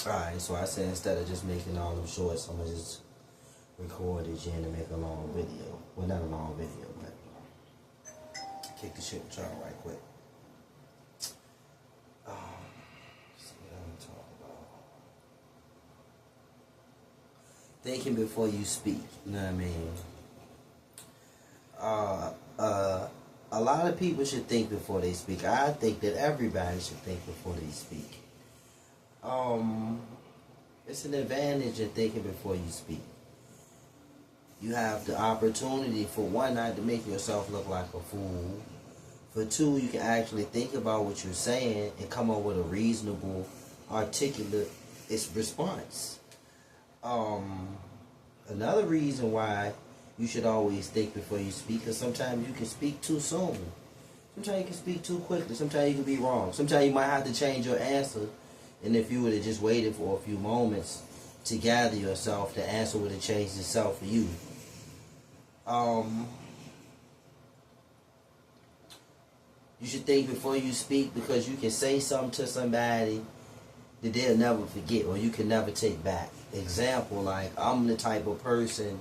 Alright, so I said instead of just making all them shorts, I'm gonna just record it again and make a long video. Well, not a long video, but kick the shit with y'all right quick. See what I'm talking about. Thinking before you speak, you know what I mean? A lot of people should think before they speak. I think that everybody should think before they speak. It's an advantage in thinking before you speak. You have the opportunity, for one, not to make yourself look like a fool. For two, you can actually think about what you're saying and come up with a reasonable, articulate response. Another reason why you should always think before you speak, because sometimes you can speak too soon. Sometimes you can speak too quickly. Sometimes you can be wrong. Sometimes you might have to change your answer. And if you would have just waited for a few moments to gather yourself, the answer would have changed itself for you. You should think before you speak, because you can say something to somebody that they'll never forget or you can never take back. Example, like, I'm the type of person,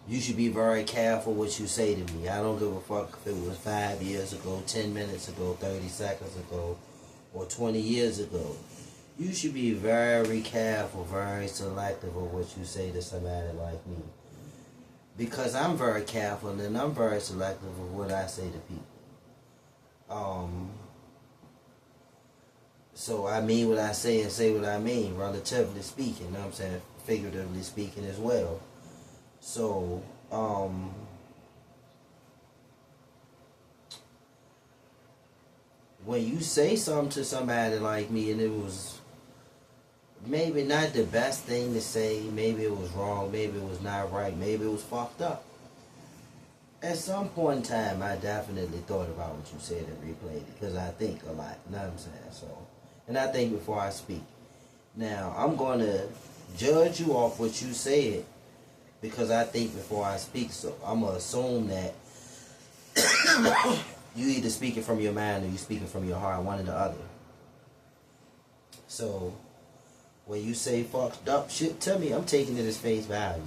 you should be very careful what you say to me. I don't give a fuck if it was 5 years ago, 10 minutes ago, 30 seconds ago, or 20 years ago. You should be very careful, very selective of what you say to somebody like me. Because I'm very careful and I'm very selective of what I say to people. So I mean what I say and say what I mean, relatively speaking, you know what I'm saying? Figuratively speaking as well. So, when you say something to somebody like me and it was maybe not the best thing to say, maybe it was wrong, maybe it was not right, maybe it was fucked up. At some point in time, I definitely thought about what you said and replayed it, because I think a lot, you know what I'm saying? So, and I think before I speak. Now, I'm going to judge you off what you said, because I think before I speak, so I'm going to assume that you either speaking from your mind or you speaking from your heart, one or the other. So, when you say fucked up shit to me, I'm taking it as face value.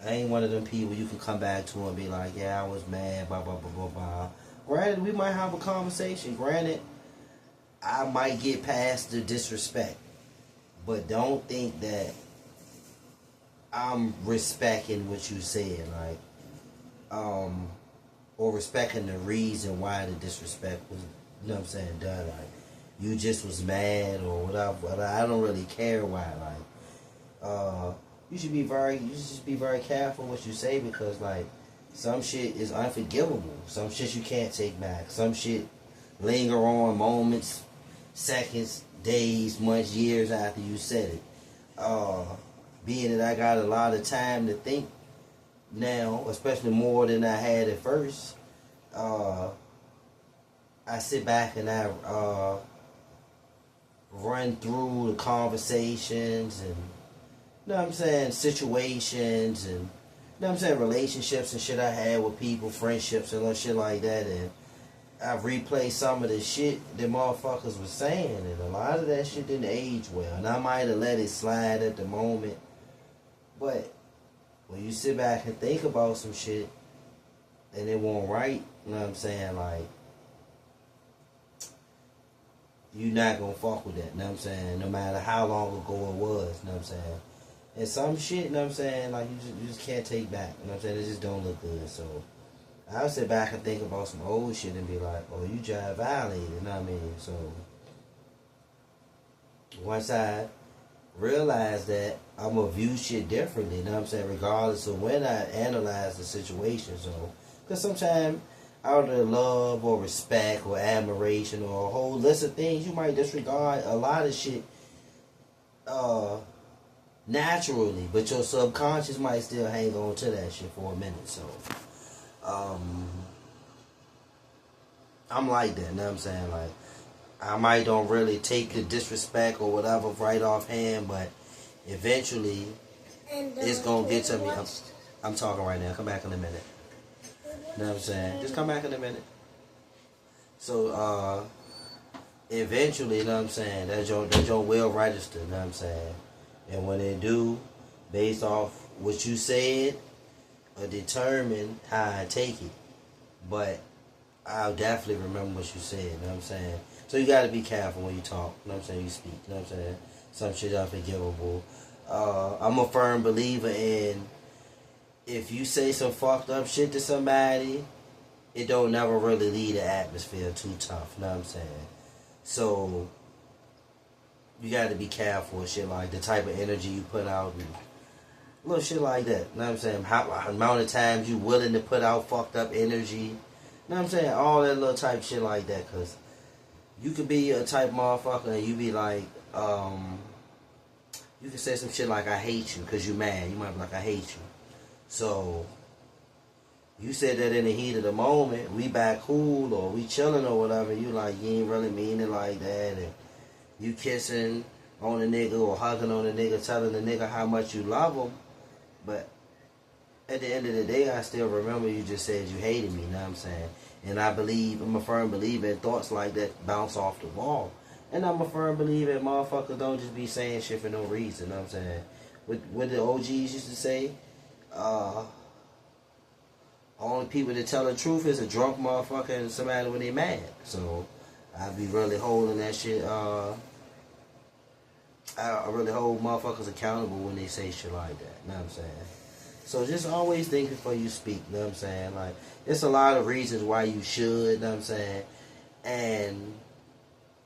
I ain't one of them people you can come back to and be like, yeah, I was mad, blah, blah, blah, blah, blah. Granted, we might have a conversation. Granted, I might get past the disrespect. But don't think that I'm respecting what you said, like, or respecting the reason why the disrespect was, you know what I'm saying, done. Like, you just was mad or whatever, but I don't really care why. Like, you should just be very careful what you say, because like some shit is unforgivable. Some shit you can't take back. Some shit linger on moments, seconds, days, months, years after you said it. Being that I got a lot of time to think now, especially more than I had at first, I sit back and I run through the conversations and, you know what I'm saying, situations and, you know what I'm saying, relationships and shit I had with people, friendships and shit like that, and I replay some of the shit that motherfuckers was saying, and a lot of that shit didn't age well, and I might have let it slide at the moment, but when you sit back and think about some shit and it won't right, you know what I'm saying, like, you not gonna fuck with that, you know what I'm saying, no matter how long ago it was, you know what I'm saying. And some shit, you know what I'm saying, like you just can't take back, you know what I'm saying, it just don't look good. So I'll sit back and think about some old shit and be like, oh, you just violated, you know what I mean. So once I realize that, I'm gonna view shit differently, you know what I'm saying, regardless of when I analyze the situation. So, because sometimes out of love or respect or admiration or a whole list of things, you might disregard a lot of shit naturally, but your subconscious might still hang on to that shit for a minute. So I'm like that, you know what I'm saying? Like, I might don't really take the disrespect or whatever right offhand, but eventually it's gonna get to me. I'm talking right now. Come back in a minute. You know what I'm saying? Just come back in a minute. So eventually, you know what I'm saying, that your will register, you know what I'm saying? And when it do, based off what you said, determine how I take it. But I'll definitely remember what you said, you know what I'm saying? So you gotta be careful when you talk, you know what I'm saying, you speak, you know what I'm saying? Some shit unforgivable. I'm a firm believer in, if you say some fucked up shit to somebody, it don't never really leave the atmosphere too tough, you know what I'm saying? So you got to be careful with shit like the type of energy you put out and little shit like that. You know what I'm saying? How amount of times you willing to put out fucked up energy. You know what I'm saying? All that little type shit like that. Because you could be a type motherfucker and you be like, you can say some shit like, I hate you because you mad. You might be like, I hate you. So you said that in the heat of the moment, we back cool or we chilling or whatever. You like, you ain't really mean it like that. And you kissing on a nigga or hugging on a nigga, telling the nigga how much you love him. But at the end of the day, I still remember you just said you hated me, you know what I'm saying? And I'm a firm believer in thoughts like that bounce off the wall. And I'm a firm believer in motherfuckers don't just be saying shit for no reason, you know what I'm saying? What the OGs used to say, only people that tell the truth is a drunk motherfucker and somebody when they mad. So I be really holding that shit, I really hold motherfuckers accountable when they say shit like that. You know what I'm saying? So just always think before you speak. You know what I'm saying? Like, it's a lot of reasons why you should. You know what I'm saying? And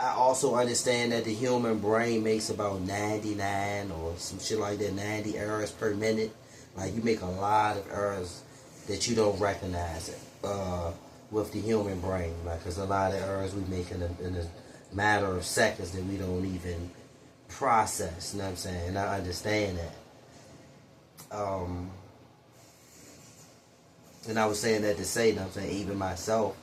I also understand that the human brain makes about 99 or some shit like that, 90 errors per minute. Like, you make a lot of errors that you don't recognize it, with the human brain. Like, there's a lot of errors we make in a matter of seconds that we don't even process, you know what I'm saying? And I understand that. And I was saying that to say, you know what I'm saying, even myself,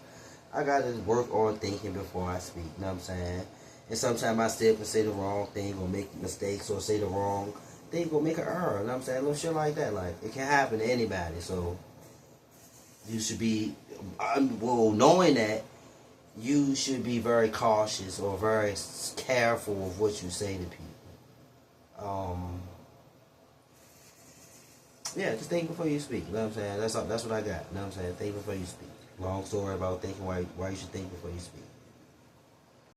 I gotta work on thinking before I speak, you know what I'm saying? And sometimes I still can say the wrong thing or make mistakes or say the wrong thing or make an error, you know what I'm saying? Little shit like that. Like, it can happen to anybody, so you should be, well, knowing that, you should be very cautious or very careful of what you say to people. Yeah, just think before you speak. You know what I'm saying? That's what I got. You know what I'm saying? Think before you speak. Long story about thinking why you should think before you speak.